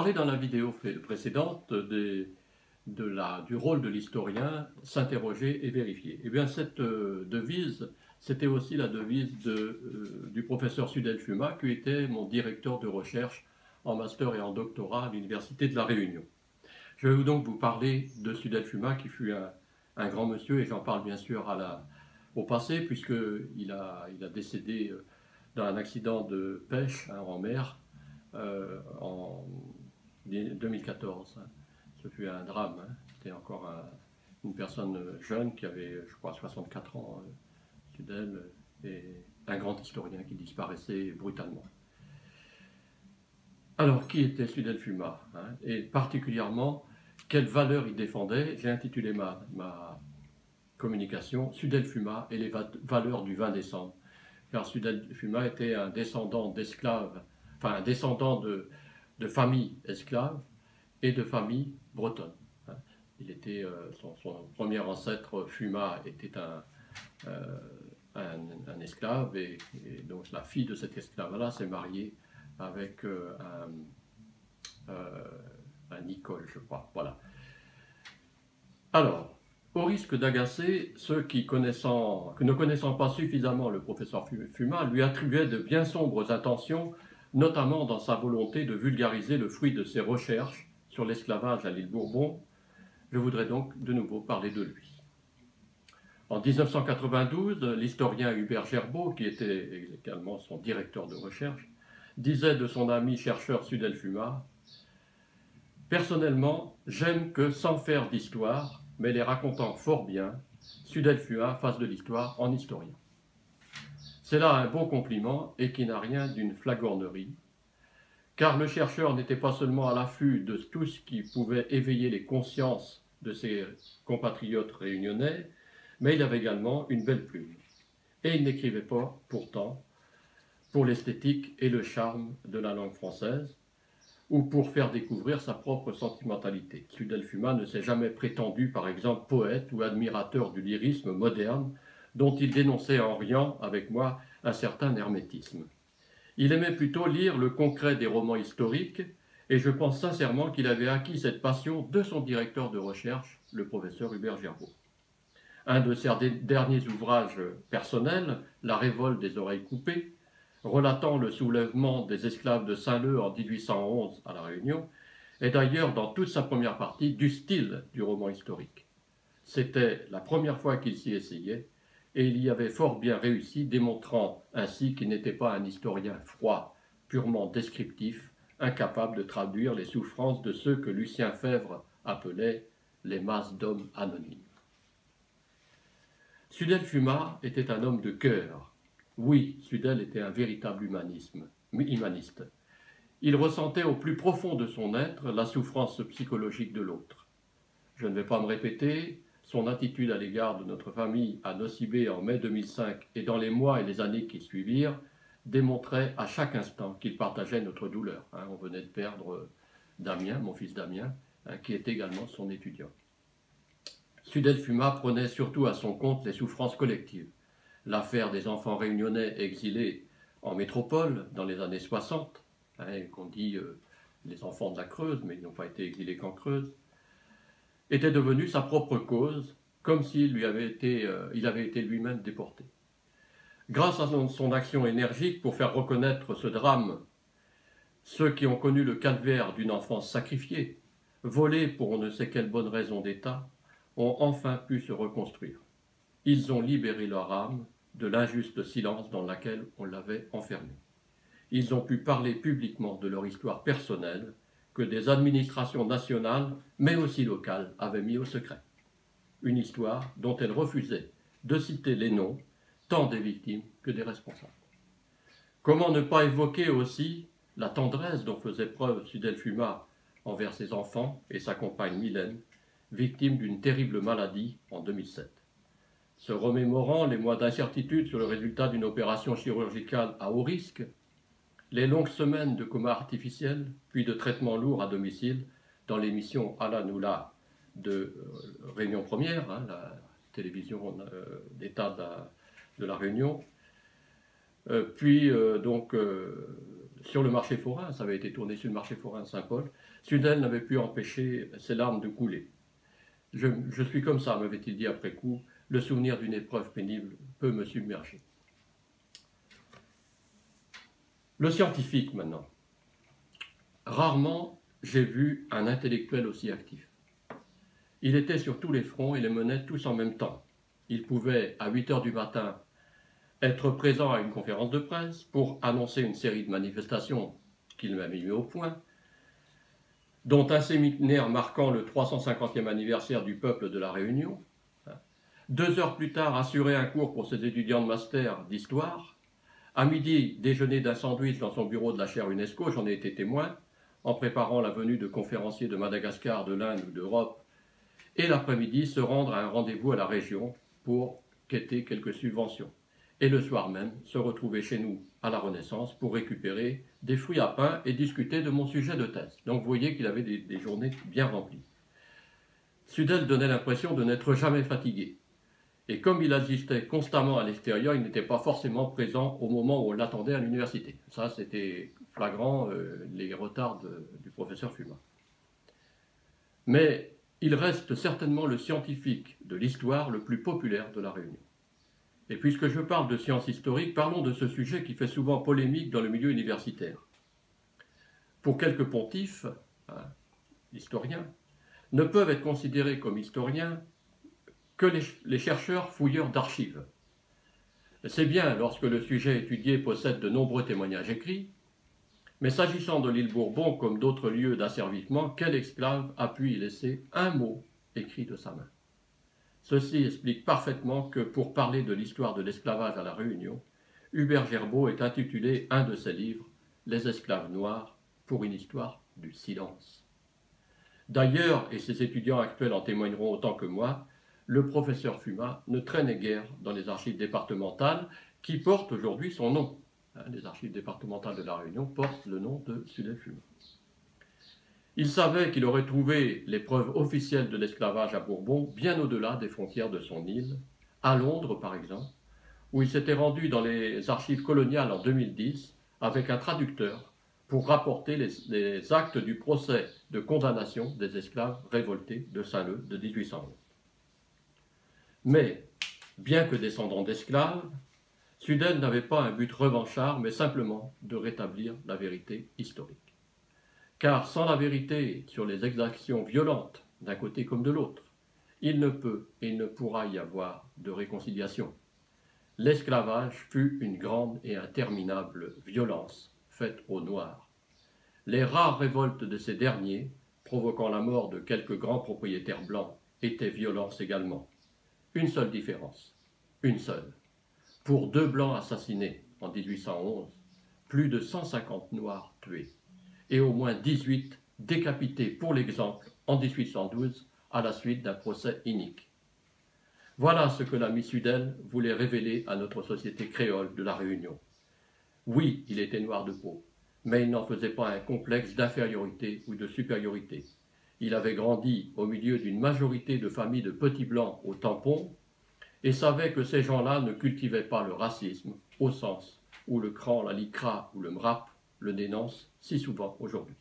parlé dans la vidéo précédente du rôle de l'historien, s'interroger et vérifier. Et bien cette devise, c'était aussi la devise du professeur Sudel Fuma, qui était mon directeur de recherche en master et en doctorat à l'Université de La Réunion. Je vais donc vous parler de Sudel Fuma, qui fut un grand monsieur, et j'en parle bien sûr au passé, puisqu'il a décédé dans un accident de pêche en mer en 2014. Ce fut un drame. C'était encore une personne jeune qui avait, je crois, 64 ans, Sudel, et un grand historien qui disparaissait brutalement. Alors, qui était Sudel Fuma, et particulièrement, quelles valeurs il défendait? J'ai intitulé ma communication « Sudel Fuma et les valeurs du 20 décembre ». Car Sudel Fuma était un descendant d'esclaves, enfin un descendant de familles esclaves et de familles bretonnes. Il était, son premier ancêtre Fuma était un esclave, et donc la fille de cet esclave-là s'est mariée avec un Nicole, je crois. Voilà. Alors, au risque d'agacer ceux qui ne connaissant pas suffisamment le professeur Fuma, lui attribuaient de bien sombres intentions, notamment dans sa volonté de vulgariser le fruit de ses recherches sur l'esclavage à l'île Bourbon. Je voudrais donc de nouveau parler de lui. En 1992, l'historien Hubert Gerbaud, qui était également son directeur de recherche, disait de son ami chercheur Sudel Fuma: « Personnellement, j'aime que, sans faire d'histoire, mais les racontant fort bien, Sudel Fuma fasse de l'histoire en historien. » C'est là un bon compliment et qui n'a rien d'une flagornerie, car le chercheur n'était pas seulement à l'affût de tout ce qui pouvait éveiller les consciences de ses compatriotes réunionnais, mais il avait également une belle plume. Et il n'écrivait pas, pourtant, pour l'esthétique et le charme de la langue française, ou pour faire découvrir sa propre sentimentalité. Sudel Fuma ne s'est jamais prétendu, par exemple, poète ou admirateur du lyrisme moderne, dont il dénonçait en riant, avec moi, un certain hermétisme. Il aimait plutôt lire le concret des romans historiques, et je pense sincèrement qu'il avait acquis cette passion de son directeur de recherche, le professeur Hubert Gerbaud. Un de ses derniers ouvrages personnels, La révolte des oreilles coupées, relatant le soulèvement des esclaves de Saint-Leu en 1811 à La Réunion, est d'ailleurs dans toute sa première partie du style du roman historique. C'était la première fois qu'il s'y essayait, et il y avait fort bien réussi, démontrant ainsi qu'il n'était pas un historien froid, purement descriptif, incapable de traduire les souffrances de ceux que Lucien Febvre appelait les masses d'hommes anonymes. Sudel Fuma était un homme de cœur. Oui, Sudel était un véritable humaniste. Il ressentait au plus profond de son être la souffrance psychologique de l'autre. Je ne vais pas me répéter, son attitude à l'égard de notre famille à Nosy-Be en mai 2005 et dans les mois et les années qui suivirent démontrait à chaque instant qu'il partageait notre douleur. On venait de perdre Damien, mon fils Damien, qui est également son étudiant. Sudel Fuma prenait surtout à son compte les souffrances collectives. L'affaire des enfants réunionnais exilés en métropole dans les années 60, qu'on dit les enfants de la Creuse, mais ils n'ont pas été exilés qu'en Creuse, était devenue sa propre cause, comme s'il avait été lui-même déporté. Grâce à son action énergique pour faire reconnaître ce drame, ceux qui ont connu le calvaire d'une enfance sacrifiée, volée pour on ne sait quelle bonne raison d'État, ont enfin pu se reconstruire. Ils ont libéré leur âme de l'injuste silence dans lequel on l'avait enfermée. Ils ont pu parler publiquement de leur histoire personnelle que des administrations nationales, mais aussi locales, avaient mis au secret. Une histoire dont elles refusaient de citer les noms, tant des victimes que des responsables. Comment ne pas évoquer aussi la tendresse dont faisait preuve Sudel Fuma envers ses enfants et sa compagne Mylène, victime d'une terrible maladie en 2007. Se remémorant les mois d'incertitude sur le résultat d'une opération chirurgicale à haut risque, les longues semaines de coma artificiel, puis de traitements lourds à domicile, dans l'émission Alanoula de Réunion Première, la télévision d'État de la Réunion, puis sur le marché forain, ça avait été tourné sur le marché forain de Saint-Paul, Sudel n'avait pu empêcher ses larmes de couler. Je suis comme ça, m'avait-il dit après coup, le souvenir d'une épreuve pénible peut me submerger. Le scientifique maintenant. Rarement j'ai vu un intellectuel aussi actif. Il était sur tous les fronts et les menait tous en même temps. Il pouvait, à 8 heures du matin, être présent à une conférence de presse pour annoncer une série de manifestations qu'il m'avait mis au point, dont un séminaire marquant le 350e anniversaire du peuple de la Réunion. 2 heures plus tard, assurer un cours pour ses étudiants de master d'histoire. À midi, déjeuner d'un sandwich dans son bureau de la chaire UNESCO, j'en ai été témoin, en préparant la venue de conférenciers de Madagascar, de l'Inde ou d'Europe, et l'après-midi se rendre à un rendez-vous à la région pour quêter quelques subventions. Et le soir même, se retrouver chez nous à la Renaissance pour récupérer des fruits à pain et discuter de mon sujet de thèse. Donc vous voyez qu'il avait des journées bien remplies. Sudel donnait l'impression de n'être jamais fatigué. Et comme il assistait constamment à l'extérieur, il n'était pas forcément présent au moment où on l'attendait à l'université. Ça, c'était flagrant, les retards du professeur Fuma. Mais il reste certainement le scientifique de l'histoire le plus populaire de la Réunion. Et puisque je parle de sciences historiques, parlons de ce sujet qui fait souvent polémique dans le milieu universitaire. Pour quelques pontifes, historiens, ne peuvent être considérés comme historiens que les chercheurs fouilleurs d'archives. C'est bien lorsque le sujet étudié possède de nombreux témoignages écrits, mais s'agissant de l'île Bourbon comme d'autres lieux d'asservissement, quel esclave a pu y laisser un mot écrit de sa main? Ceci explique parfaitement que pour parler de l'histoire de l'esclavage à la Réunion, Hubert Gerbaud ait intitulé un de ses livres « Les esclaves noirs pour une histoire du silence ». D'ailleurs, et ses étudiants actuels en témoigneront autant que moi, le professeur Fuma ne traînait guère dans les archives départementales qui portent aujourd'hui son nom. Les archives départementales de la Réunion portent le nom de Sudel Fuma. Il savait qu'il aurait trouvé les preuves officielles de l'esclavage à Bourbon bien au-delà des frontières de son île, à Londres par exemple, où il s'était rendu dans les archives coloniales en 2010 avec un traducteur pour rapporter les actes du procès de condamnation des esclaves révoltés de Saint-Leu de 1811. Mais, bien que descendant d'esclaves, Sudel n'avait pas un but revanchard, mais simplement de rétablir la vérité historique. Car sans la vérité sur les exactions violentes d'un côté comme de l'autre, il ne peut et il ne pourra y avoir de réconciliation. L'esclavage fut une grande et interminable violence faite aux Noirs. Les rares révoltes de ces derniers, provoquant la mort de quelques grands propriétaires blancs, étaient violences également. Une seule différence, une seule. Pour 2 blancs assassinés en 1811, plus de 150 Noirs tués, et au moins 18 décapités pour l'exemple en 1812 à la suite d'un procès inique. Voilà ce que l'ami Sudel voulait révéler à notre société créole de la Réunion. Oui, il était noir de peau, mais il n'en faisait pas un complexe d'infériorité ou de supériorité. Il avait grandi au milieu d'une majorité de familles de petits blancs au tampon et savait que ces gens-là ne cultivaient pas le racisme au sens où le cran, la licra ou le mrap le dénoncent si souvent aujourd'hui.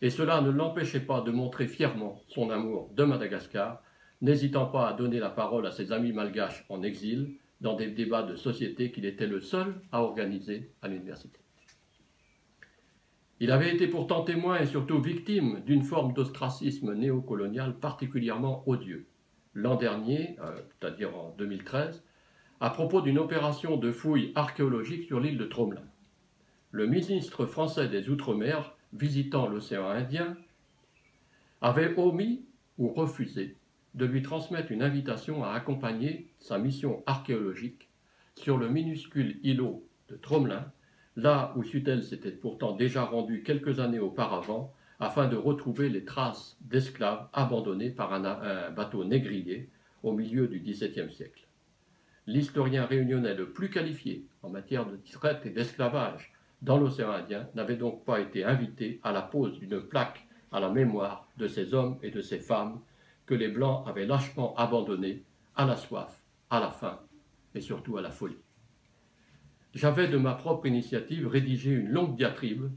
Et cela ne l'empêchait pas de montrer fièrement son amour de Madagascar, n'hésitant pas à donner la parole à ses amis malgaches en exil dans des débats de société qu'il était le seul à organiser à l'université. Il avait été pourtant témoin et surtout victime d'une forme d'ostracisme néocolonial particulièrement odieux. L'an dernier, c'est-à-dire en 2013, à propos d'une opération de fouilles archéologiques sur l'île de Tromelin. Le ministre français des Outre-mer, visitant l'océan Indien, avait omis ou refusé de lui transmettre une invitation à accompagner sa mission archéologique sur le minuscule îlot de Tromelin, là où Sudel s'était pourtant déjà rendu quelques années auparavant afin de retrouver les traces d'esclaves abandonnés par un bateau négrier au milieu du XVIIe siècle. L'historien réunionnais le plus qualifié en matière de traite et d'esclavage dans l'océan Indien n'avait donc pas été invité à la pose d'une plaque à la mémoire de ces hommes et de ces femmes que les Blancs avaient lâchement abandonnés à la soif, à la faim et surtout à la folie. j'avais de ma propre initiative rédigé une longue diatribe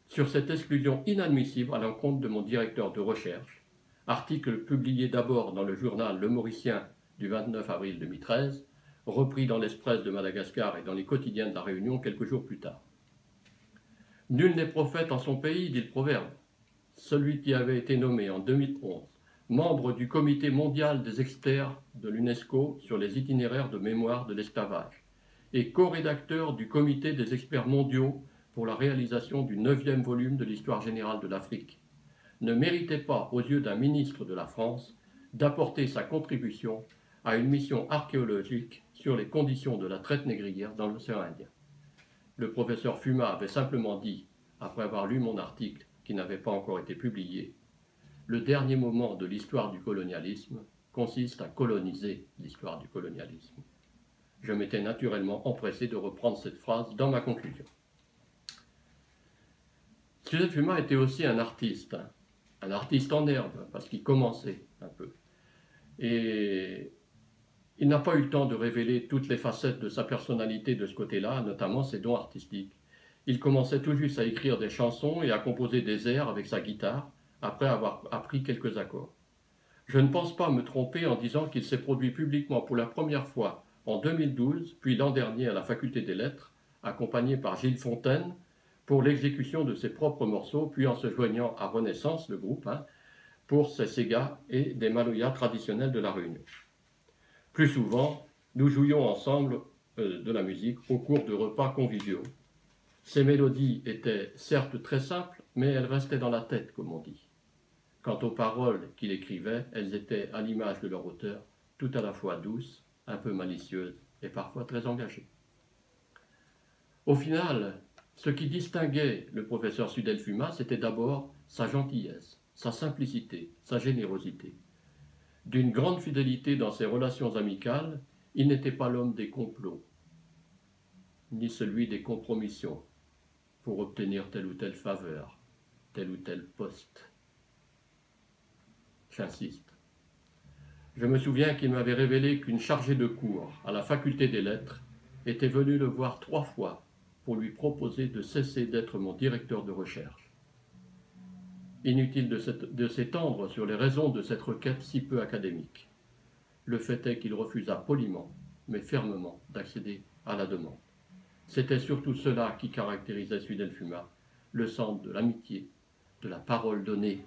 sur cette exclusion inadmissible à l'encontre de mon directeur de recherche, article publié d'abord dans le journal Le Mauricien du 29 avril 2013, repris dans l'Express de Madagascar et dans les quotidiens de la Réunion quelques jours plus tard. Nul n'est prophète en son pays, dit le proverbe. Celui qui avait été nommé en 2011 membre du comité mondial des experts de l'UNESCO sur les itinéraires de mémoire de l'esclavage et co-rédacteur du comité des experts mondiaux pour la réalisation du 9e volume de l'histoire générale de l'Afrique, ne méritait pas, aux yeux d'un ministre de la France, d'apporter sa contribution à une mission archéologique sur les conditions de la traite négrière dans l'océan Indien. Le professeur Fuma avait simplement dit, après avoir lu mon article qui n'avait pas encore été publié, « Le dernier moment de l'histoire du colonialisme consiste à coloniser l'histoire du colonialisme ». Je m'étais naturellement empressé de reprendre cette phrase dans ma conclusion. Suzanne Fuma était aussi un artiste en herbe, parce qu'il commençait un peu. Et il n'a pas eu le temps de révéler toutes les facettes de sa personnalité de ce côté-là, notamment ses dons artistiques. Il commençait tout juste à écrire des chansons et à composer des airs avec sa guitare, après avoir appris quelques accords. Je ne pense pas me tromper en disant qu'il s'est produit publiquement pour la première fois en 2012, puis l'an dernier à la Faculté des Lettres, accompagné par Gilles Fontaine, pour l'exécution de ses propres morceaux, puis en se joignant à Renaissance, le groupe, pour ses ségas et des maloyas traditionnels de la Réunion. Plus souvent, nous jouions ensemble de la musique au cours de repas conviviaux. Ces mélodies étaient certes très simples, mais elles restaient dans la tête, comme on dit. Quant aux paroles qu'il écrivait, elles étaient, à l'image de leur auteur, tout à la fois douces, un peu malicieuses et parfois très engagées. Au final, ce qui distinguait le professeur Sudel Fuma, c'était d'abord sa gentillesse, sa simplicité, sa générosité. D'une grande fidélité dans ses relations amicales, il n'était pas l'homme des complots, ni celui des compromissions pour obtenir telle ou telle faveur, tel ou tel poste. J'insiste. Je me souviens qu'il m'avait révélé qu'une chargée de cours à la Faculté des Lettres était venue le voir 3 fois pour lui proposer de cesser d'être mon directeur de recherche. Inutile de s'étendre sur les raisons de cette requête si peu académique. Le fait est qu'il refusa poliment, mais fermement, d'accéder à la demande. C'était surtout cela qui caractérisait Sudel Fuma, le centre de l'amitié, de la parole donnée,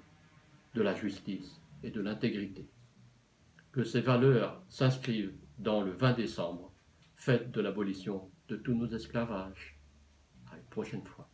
de la justice et de l'intégrité. Que ces valeurs s'inscrivent dans le 20 décembre, fête de l'abolition de tous nos esclavages. À une prochaine fois.